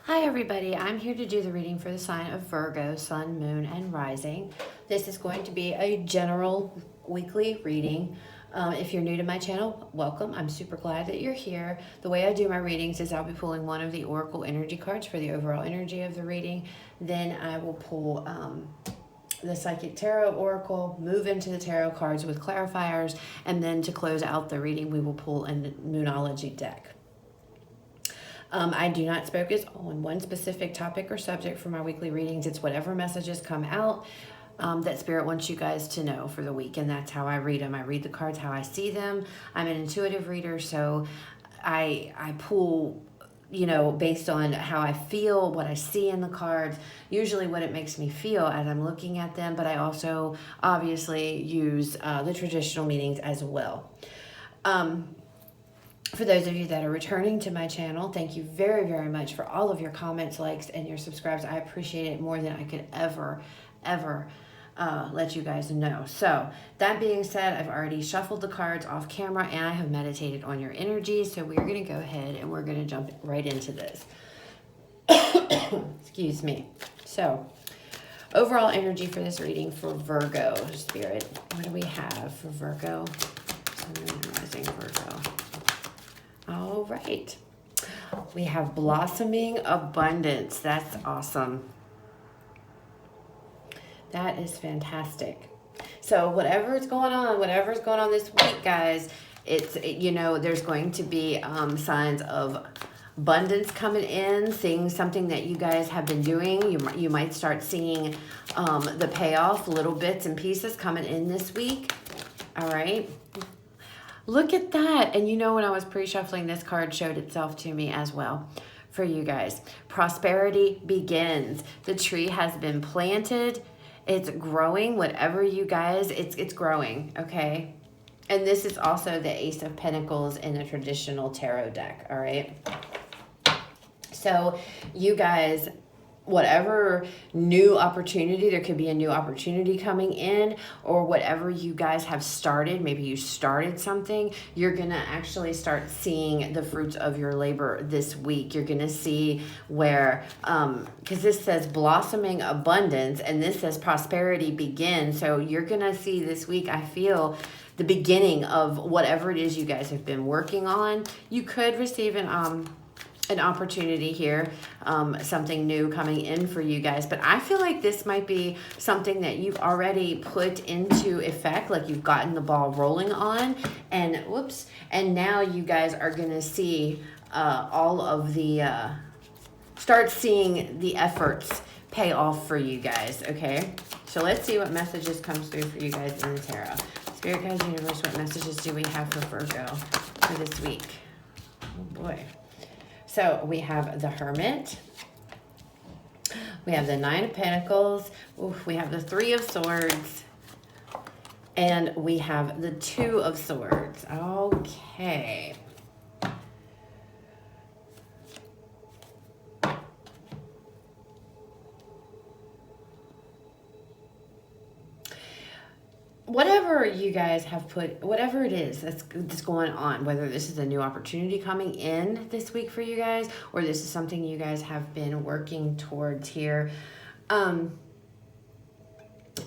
Hi everybody, I'm here to do the reading for the sign of Virgo, Sun, Moon, and Rising. This is going to be a general weekly reading. If you're new to my channel, welcome. I'm super glad that you're here. The way I do my readings is I'll be pulling one of the Oracle energy cards for the overall energy of the reading. Then I will pull the Psychic Tarot Oracle, move into the tarot cards with clarifiers, and then to close out the reading, we will pull a Moonology deck. I do not focus on one specific topic or subject for my weekly readings. It's whatever messages come out that Spirit wants you guys to know for the week, and that's how I read them. I read the cards how I see them. I'm an intuitive reader, so I pull, based on how I feel, what I see in the cards, usually what it makes me feel as I'm looking at them, but I also obviously use the traditional meanings as well. For those of you that are returning to my channel, thank you very, very much for all of your comments, likes, and your subscribes. I appreciate it more than I could ever let you guys know. So that being said, I've already shuffled the cards off camera and I have meditated on your energy. So we're going to go ahead and we're going to jump right into this. Excuse me. So overall energy for this reading for Virgo, Spirit. What do we have for Virgo? Rising Virgo. All right. We have blossoming abundance. That's awesome. That is fantastic. So whatever's going on this week, guys, there's going to be signs of abundance coming in, seeing something that you guys have been doing. You might start seeing the payoff, little bits and pieces coming in this week. All right. Look at that. And when I was pre-shuffling, this card showed itself to me as well for you guys. Prosperity begins. The tree has been planted. It's growing. Whatever you guys, it's growing, okay? And this is also the Ace of Pentacles in the traditional tarot deck, all right? So you guys, whatever new opportunity, there could be a new opportunity coming in, or whatever you guys have started, maybe you started something, you're gonna actually start seeing the fruits of your labor this week. You're gonna see where, because this says blossoming abundance and this says prosperity begins. So you're gonna see this week, I feel, the beginning of whatever it is you guys have been working on. You could receive an opportunity here, something new coming in for you guys. But I feel like this might be something that you've already put into effect, like you've gotten the ball rolling on, and and now you guys are gonna see all of the, start seeing the efforts pay off for you guys, okay? So let's see what messages comes through for you guys in the tarot. Spirit guides, universe, what messages do we have for Virgo for this week? Oh boy. So we have the Hermit, we have the Nine of Pentacles, we have the Three of Swords, and we have the Two of Swords. Okay. Whatever you guys have put, whatever it is that's going on, whether this is a new opportunity coming in this week for you guys, or this is something you guys have been working towards here,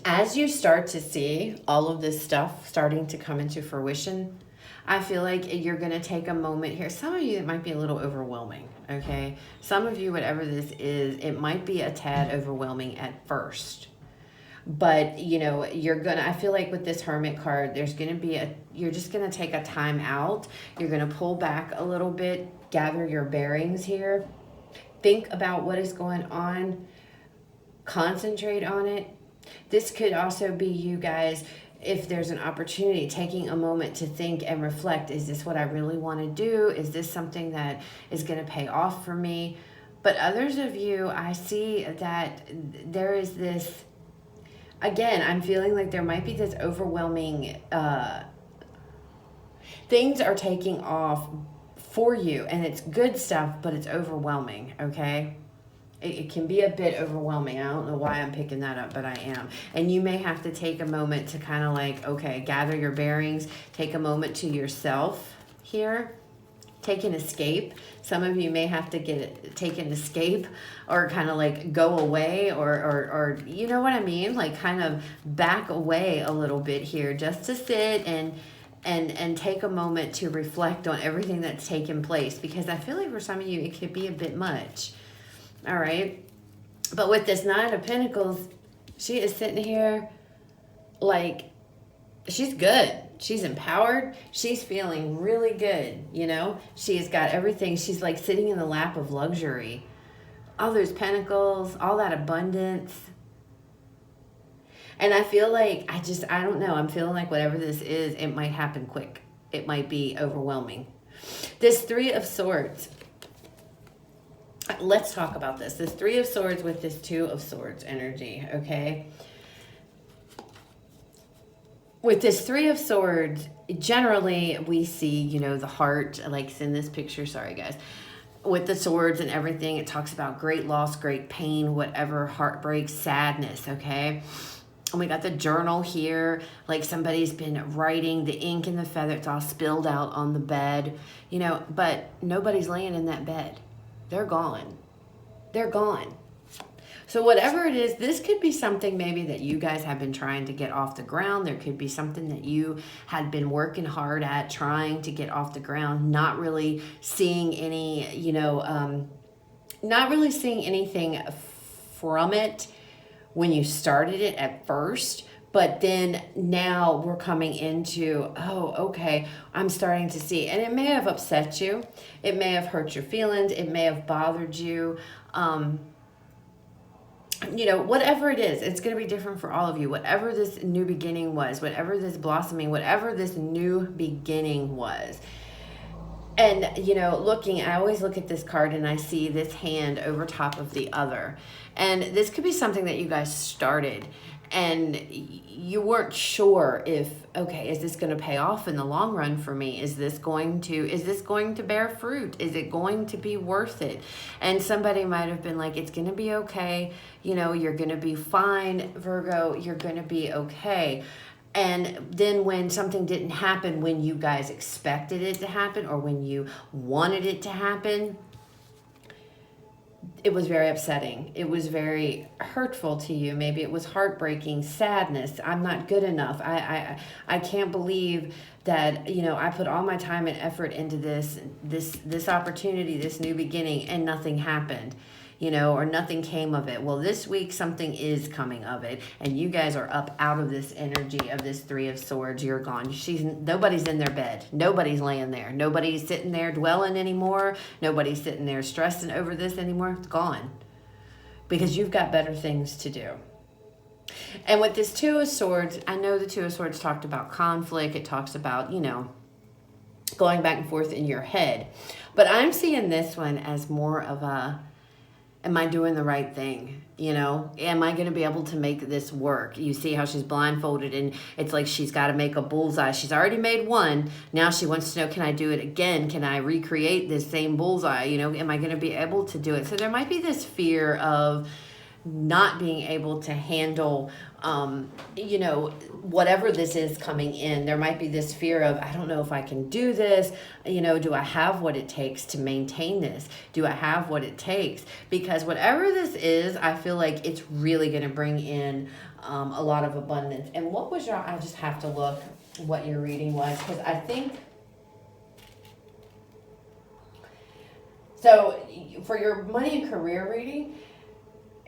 as you start to see all of this stuff starting to come into fruition, I feel like you're going to take a moment here. Some of you, it might be a little overwhelming, okay? Some of you, whatever this is, it might be a tad overwhelming at first. But, I feel like with this Hermit card, there's going to be you're just going to take a time out. You're going to pull back a little bit, gather your bearings here. Think about what is going on. Concentrate on it. This could also be you guys, if there's an opportunity, taking a moment to think and reflect. Is this what I really want to do? Is this something that is going to pay off for me? But others of you, I see that there is this, again, I'm feeling like there might be this overwhelming, things are taking off for you, and it's good stuff, but it's overwhelming, okay? It can be a bit overwhelming. I don't know why I'm picking that up, but I am. And you may have to take a moment to kind of like, okay, gather your bearings, take a moment to yourself here. take an escape. Some of you may have to take an escape, or kind of like go away, or you know what I mean? Like kind of back away a little bit here, just to sit and take a moment to reflect on everything that's taken place, because I feel like for some of you, it could be a bit much. All right. But with this Nine of Pentacles, she is sitting here like she's good. She's empowered. She's feeling really good. You know, she's got everything. She's like sitting in the lap of luxury. All those pentacles, all that abundance. And I feel like, I don't know. I'm feeling like whatever this is, it might happen quick. It might be overwhelming. This Three of Swords. Let's talk about this. This Three of Swords with this Two of Swords energy, okay? With this Three of Swords, generally we see, you know, the heart, like in this picture, sorry guys, with the swords and everything, it talks about great loss, great pain, whatever, heartbreak, sadness, okay? And we got the journal here, like somebody's been writing, the ink and the feather, it's all spilled out on the bed, you know, but nobody's laying in that bed. They're gone. They're gone. So whatever it is, this could be something maybe that you guys have been trying to get off the ground. There could be something that you had been working hard at, trying to get off the ground, not really seeing any, you know, not really seeing anything from it when you started it at first. But then now we're coming into, oh, okay, I'm starting to see. And it may have upset you. It may have hurt your feelings. It may have bothered you. You know, whatever it is, it's going to be different for all of you. Whatever this new beginning was, whatever this blossoming, whatever this new beginning was. And, you know, I always look at this card and I see this hand over top of the other. And this could be something that you guys started and you weren't sure if, okay, is this going to pay off in the long run for me? Is this going to bear fruit? Is it going to be worth it? And somebody might have been like, it's going to be okay. You know, you're going to be fine, Virgo, you're going to be okay. And then when something didn't happen when you guys expected it to happen or when you wanted it to happen, it was very upsetting. It was very hurtful to you. Maybe it was heartbreaking, sadness. I'm not good enough. I can't believe that, you know, I put all my time and effort into this opportunity, this new beginning, and nothing happened, you know, or nothing came of it. Well, this week something is coming of it, and you guys are up out of this energy of this Three of Swords. You're gone. Nobody's in their bed. Nobody's laying there. Nobody's sitting there dwelling anymore. Nobody's sitting there stressing over this anymore. It's gone, because you've got better things to do. And with this Two of Swords, I know the Two of Swords talked about conflict. It talks about, you know, going back and forth in your head. But I'm seeing this one as more of a, am I doing the right thing? You know, am I going to be able to make this work? You see how she's blindfolded and it's like she's got to make a bullseye. She's already made one. Now she wants to know, can I do it again? Can I recreate this same bullseye? You know, am I going to be able to do it? So there might be this fear of not being able to handle, you know, whatever this is coming in. There might be this fear of, I don't know if I can do this. You know, do I have what it takes to maintain this? Do I have what it takes? Because whatever this is, I feel like it's really going to bring in a lot of abundance. And what was I just have to look what your reading was, because I think, so for your money and career reading,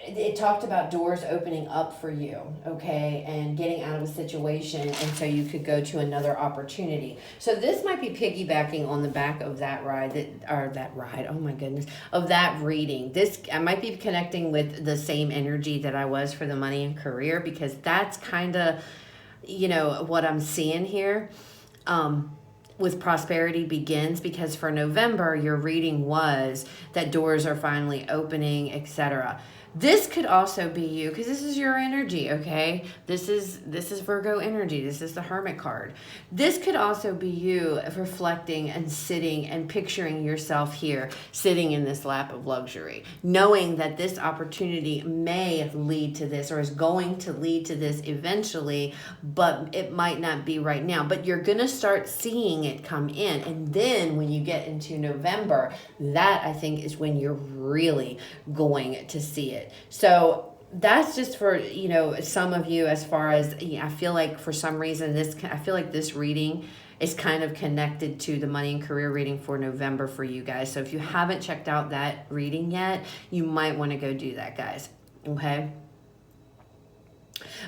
it talked about doors opening up for you, okay, and getting out of a situation, and so you could go to another opportunity. So this might be piggybacking on the back of that ride, oh my goodness, of that reading. I might be connecting with the same energy that I was for the money and career, because that's kind of, you know, what I'm seeing here. With prosperity begins, because for November, your reading was that doors are finally opening, etc. This could also be you, because this is your energy, okay? This is Virgo energy. This is the Hermit card. This could also be you reflecting and sitting and picturing yourself here, sitting in this lap of luxury, knowing that this opportunity may lead to this, or is going to lead to this eventually, but it might not be right now. But you're going to start seeing it come in. And then when you get into November, that I think is when you're really going to see it. So that's just for, you know, some of you, as far as, I feel like for some reason I feel like this reading is kind of connected to the money and career reading for November for you guys. So if you haven't checked out that reading yet, you might want to go do that, guys. Okay?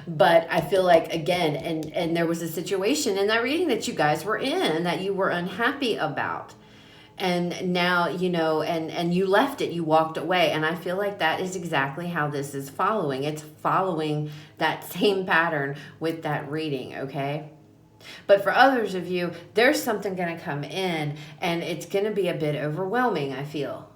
But I feel like, again, and there was a situation in that reading that you guys were in that you were unhappy about. And now, you know, and you left it, you walked away. And I feel like that is exactly how this is following. It's following that same pattern with that reading, okay? But for others of you, there's something going to come in, and it's going to be a bit overwhelming, I feel.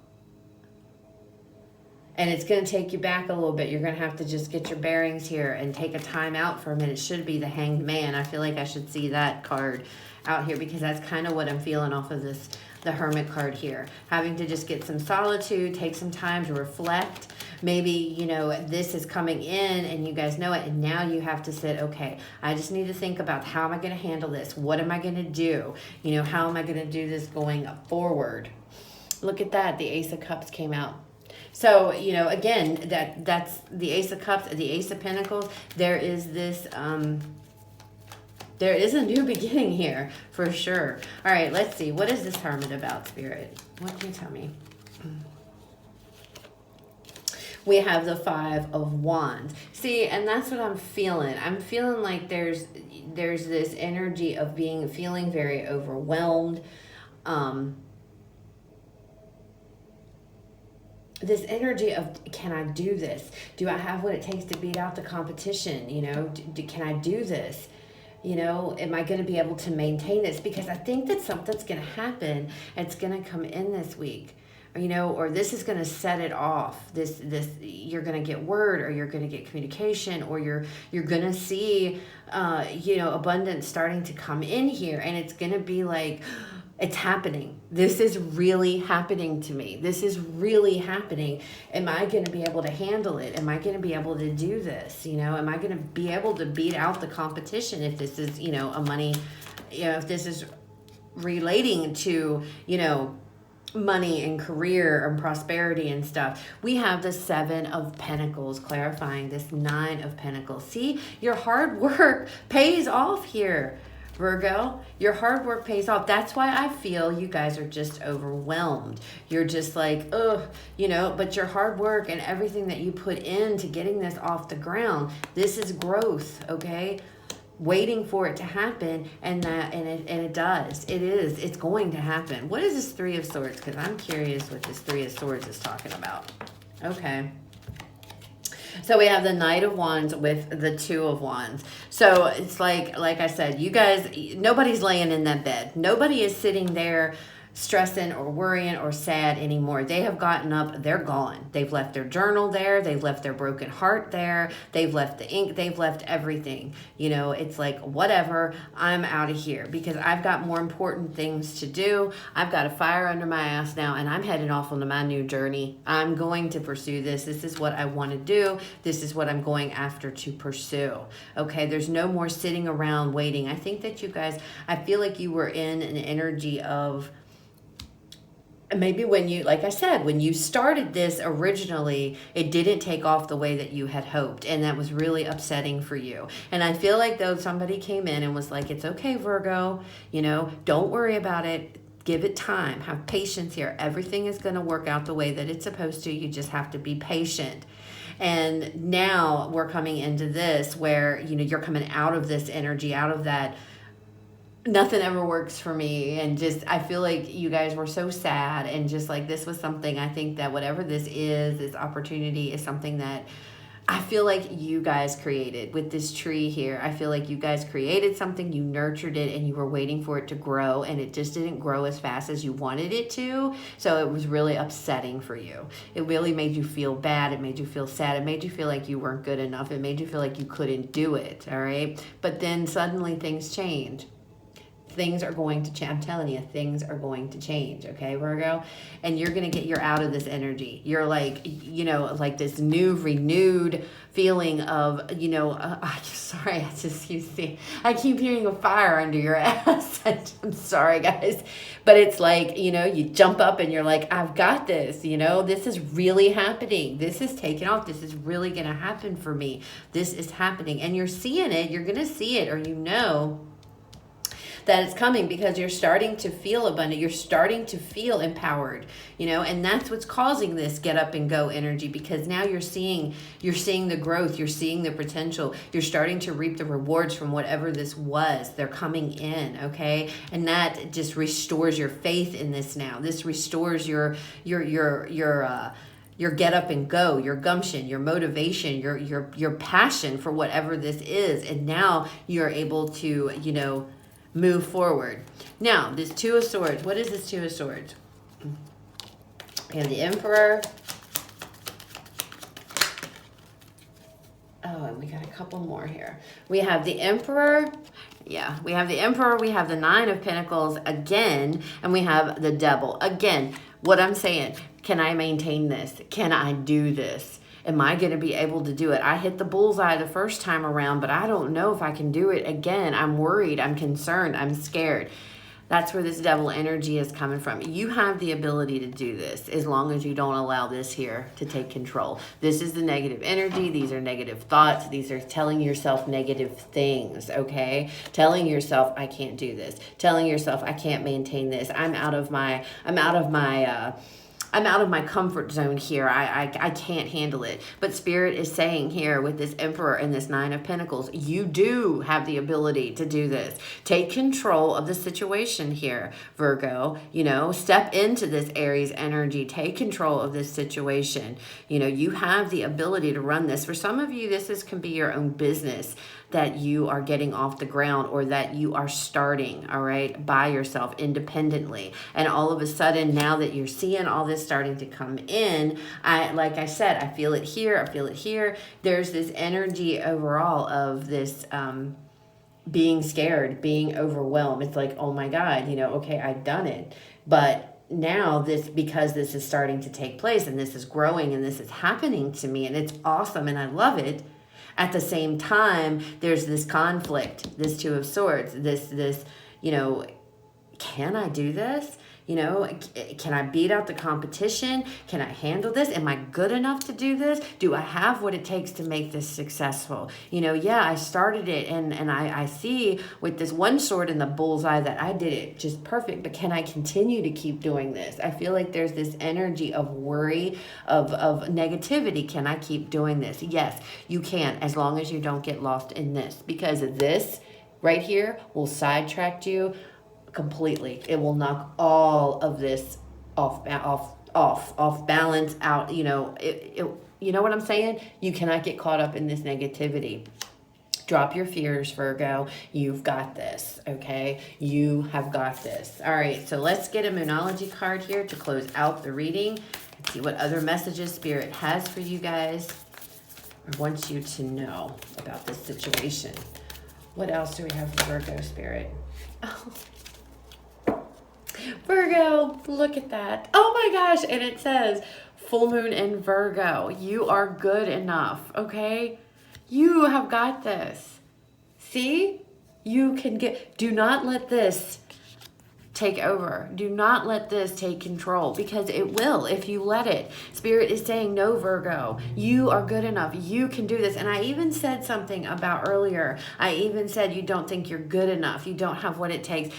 And it's going to take you back a little bit. You're going to have to just get your bearings here and take a time out for a minute. It should be the Hanged Man. I feel like I should see that card out here, because that's kind of what I'm feeling off of this, the Hermit card here. Having to just get some solitude, take some time to reflect. Maybe, you know, this is coming in and you guys know it, and now you have to sit, okay, I just need to think about, how am I going to handle this? What am I going to do? You know, how am I going to do this going forward? Look at that. The Ace of Cups came out. So, you know, again, that's the Ace of Cups, the Ace of Pentacles. There is this, there is a new beginning here for sure. All right, let's see. What is this Hermit about, Spirit? What can you tell me? We have the Five of Wands. See, and that's what I'm feeling. I'm feeling like there's this energy of feeling very overwhelmed. This energy of, can I do this? Do I have what it takes to beat out the competition? You know, can I do this? You know, am I going to be able to maintain this? Because I think that something's going to happen. It's going to come in this week. You know, or this is going to set it off. This you're going to get word, or you're going to get communication, or you're going to see, you know, abundance starting to come in here, and it's going to be like, it's happening. This is really happening to me. This is really happening. Am I going to be able to handle it? Am I going to be able to do this? You know, am I going to be able to beat out the competition if this is, you know, a money, you know, if this is relating to, you know, money and career and prosperity and stuff. We have the Seven of Pentacles clarifying this Nine of Pentacles. See, your hard work pays off here, Virgo. Your hard work pays off. That's why I feel you guys are just overwhelmed. You're just like, ugh, you know, but your hard work and everything that you put into getting this off the ground, this is growth, okay? Waiting for it to happen, and it does. It's going to happen. What is this Three of Swords? Because I'm curious what this Three of Swords is talking about. Okay. So we have the Knight of Wands with the Two of Wands. So it's like I said, you guys, nobody's laying in that bed. Nobody is sitting there stressing or worrying or sad anymore. They have gotten up, they're gone. They've left their journal there, they've left their broken heart there, they've left the ink, they've left everything. You know, it's like, whatever, I'm out of here because I've got more important things to do. I've got a fire under my ass now, and I'm heading off onto my new journey. I'm going to pursue this. This is what I want to do. This is what I'm going after to pursue. Okay, there's no more sitting around waiting. I think that you guys, I feel like you were in an energy of, maybe when you, like I said, when you started this originally, it didn't take off the way that you had hoped. And that was really upsetting for you. And I feel like though somebody came in and was like, it's okay, Virgo, you know, don't worry about it. Give it time. Have patience here. Everything is going to work out the way that it's supposed to. You just have to be patient. And now we're coming into this where, you know, you're coming out of this energy, out of that nothing ever works for me, and just I feel like you guys were so sad, and just like this was something, I think that whatever this is, this opportunity is something that I feel like you guys created with this tree here. I feel like you guys created something, you nurtured it, and you were waiting for it to grow, and it just didn't grow as fast as you wanted it to. So it was really upsetting for you. It really made you feel bad. It made you feel sad. It made you feel like you weren't good enough. It made you feel like you couldn't do it, all right? But then suddenly things change. things are going to change. I'm telling you, things are going to change, okay, Virgo? And you're going to you're out of this energy. You're like, you know, like this new, renewed feeling of, you know, I'm sorry, I keep hearing a fire under your ass. I'm sorry, guys. But it's like, you know, you jump up and you're like, I've got this, you know, this is really happening. This is taking off. This is really going to happen for me. This is happening. And you're seeing it. You're going to see it, or you know that it's coming, because you're starting to feel abundant. You're starting to feel empowered, you know, and that's what's causing this get up and go energy, because now you're seeing the growth, you're seeing the potential, you're starting to reap the rewards from whatever this was. They're coming in, okay? And that just restores your faith in this now. This restores your get up and go, your gumption, your motivation, your passion for whatever this is. And now you're able to, you know, move forward. Now, this Two of Swords. What is this Two of Swords? We have the Emperor. Oh, and we got a couple more here. We have the Emperor. Yeah, we have the Emperor. We have the Nine of Pentacles again. And we have the Devil. Again, what I'm saying, can I maintain this? Can I do this? Am I going to be able to do it? I hit the bullseye the first time around, but I don't know if I can do it again. I'm worried. I'm concerned. I'm scared. That's where this Devil energy is coming from. You have the ability to do this as long as you don't allow this here to take control. This is the negative energy. These are negative thoughts. These are telling yourself negative things, okay? Telling yourself, I can't do this. Telling yourself, I can't maintain this. I'm out of my comfort zone here. I can't handle it. But Spirit is saying here with this Emperor and this Nine of Pentacles, you do have the ability to do this. Take control of the situation here, Virgo. You know, step into this Aries energy. Take control of this situation. You know, you have the ability to run this. For some of you, can be your own business that you are getting off the ground, or that you are starting, all right, by yourself independently. And all of a sudden, now that you're seeing all this starting to come in, like I said, I feel it here, I feel it here. There's this energy overall of this being scared, being overwhelmed. It's like, oh my God, you know, okay, I've done it. But now because this is starting to take place, and this is growing, and this is happening to me, and it's awesome, and I love it. At the same time, there's this conflict, this Two of Swords, this, you know, can I do this? You know, can I beat out the competition? Can I handle this? Am I good enough to do this? Do I have what it takes to make this successful? You know, yeah, I started it, and I see with this one sword in the bullseye that I did it just perfect, but can I continue to keep doing this? I feel like there's this energy of worry, of negativity. Can I keep doing this? Yes, you can, as long as you don't get lost in this, because this right here will sidetrack you completely. It will knock all of this off balance out. You know, you know what I'm saying? You cannot get caught up in this negativity. Drop your fears, Virgo. You've got this, okay? You have got this. All right, so let's get a Moonology card here to close out the reading and see what other messages Spirit has for you guys or wants you to know about this situation. What else do we have for Virgo, Spirit? Oh. Virgo, look at that. Oh my gosh. And it says full moon in Virgo. You are good enough, okay? You have got this. See? You can do not let this take over. Do not let this take control, because it will if you let it. Spirit is saying, no, Virgo, you are good enough. You can do this. And I even said something about earlier. I even said you don't think you're good enough. You don't have what it takes.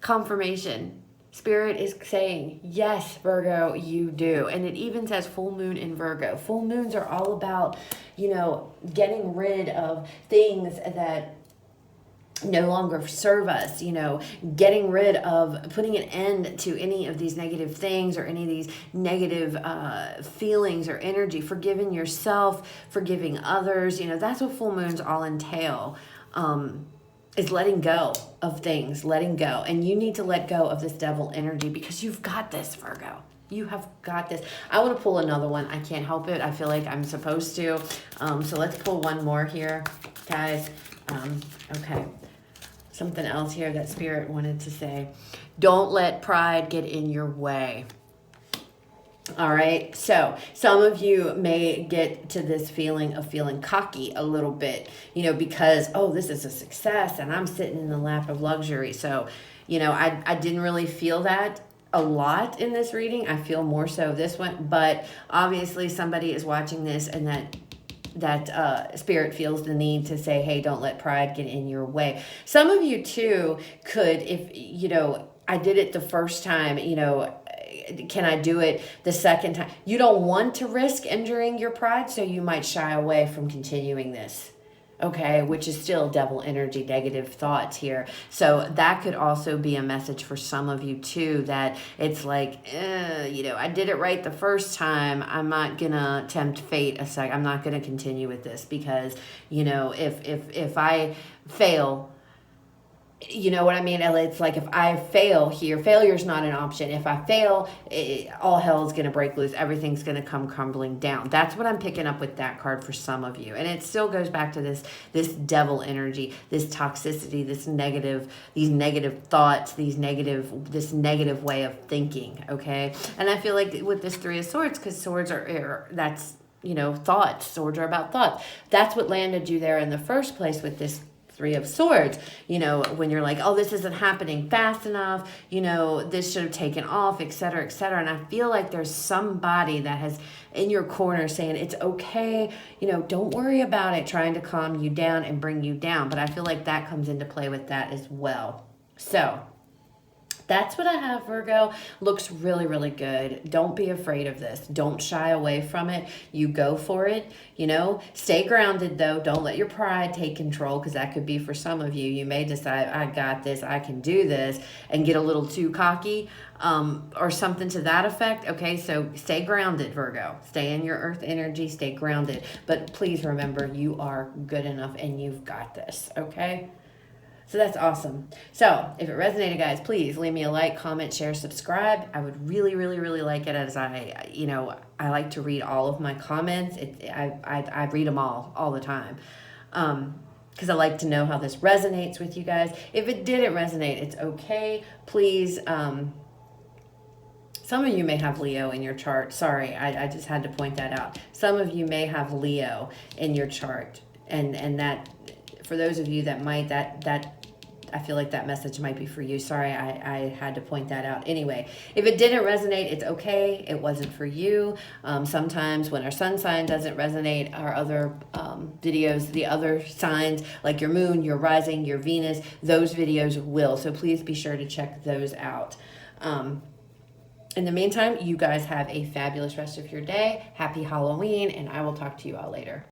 Confirmation. Spirit is saying, yes, Virgo, you do. And it even says full moon in Virgo. Full moons are all about, you know, getting rid of things that no longer serve us, you know, getting rid of, putting an end to any of these negative things or any of these negative feelings or energy, forgiving yourself, forgiving others. You know, that's what full moons all entail. Is letting go of things, letting go. And you need to let go of this devil energy, because you've got this, Virgo. You have got this. I want to pull another one. I can't help it. I feel like I'm supposed to. So let's pull one more here, guys. Okay. something else here that Spirit wanted to say. Don't let pride get in your way. All right. So some of you may get to this feeling of feeling cocky a little bit, because, oh, this is a success and I'm sitting in the lap of luxury. So, I didn't really feel that a lot in this reading. I feel more so this one, but obviously somebody is watching this and that Spirit feels the need to say, hey, don't let pride get in your way. Some of you too could, if, I did it the first time, can I do it the second time? You don't want to risk injuring your pride, so you might shy away from continuing this. Okay, which is still devil energy, negative thoughts here. So that could also be a message for some of you too, that it's like, I did it right the first time. I'm not gonna tempt fate a sec. I'm not gonna continue with this because, if I fail, you know what I mean? It's like if I fail here, failure's not an option. If I fail, all hell is going to break loose. Everything's going to come crumbling down. That's what I'm picking up with that card for some of you. And it still goes back to this devil energy, this toxicity, these negative thoughts, this negative way of thinking, okay? And I feel like with this Three of Swords, because swords that's, thoughts. Swords are about thoughts. That's what landed you there in the first place with this Three of Swords, when you're like, oh, this isn't happening fast enough, this should have taken off, et cetera, et cetera. And I feel like there's somebody that has in your corner saying, it's okay, don't worry about it, trying to calm you down and bring you down. But I feel like that comes into play with that as well. So that's what I have, Virgo. Looks really, really good. Don't be afraid of this. Don't shy away from it. You go for it. Stay grounded, though. Don't let your pride take control, because that could be for some of you. You may decide, I got this, I can do this, and get a little too cocky or something to that effect. Okay, so stay grounded, Virgo. Stay in your earth energy. Stay grounded. But please remember, you are good enough and you've got this, okay? So that's awesome. So if it resonated, guys, please leave me a like, comment, share, subscribe. I would really, really, really like it, as I like to read all of my comments. I read them all the time. Because I like to know how this resonates with you guys. If it didn't resonate, it's okay. Please, some of you may have Leo in your chart. Sorry, I just had to point that out. Some of you may have Leo in your chart. And that, for those of you that might, that I feel like that message might be for you. Sorry, I had to point that out. Anyway, if it didn't resonate, it's okay. It wasn't for you. Sometimes when our sun sign doesn't resonate, our other videos, the other signs, like your moon, your rising, your Venus, those videos will. So please be sure to check those out. In the meantime, you guys have a fabulous rest of your day. Happy Halloween, and I will talk to you all later.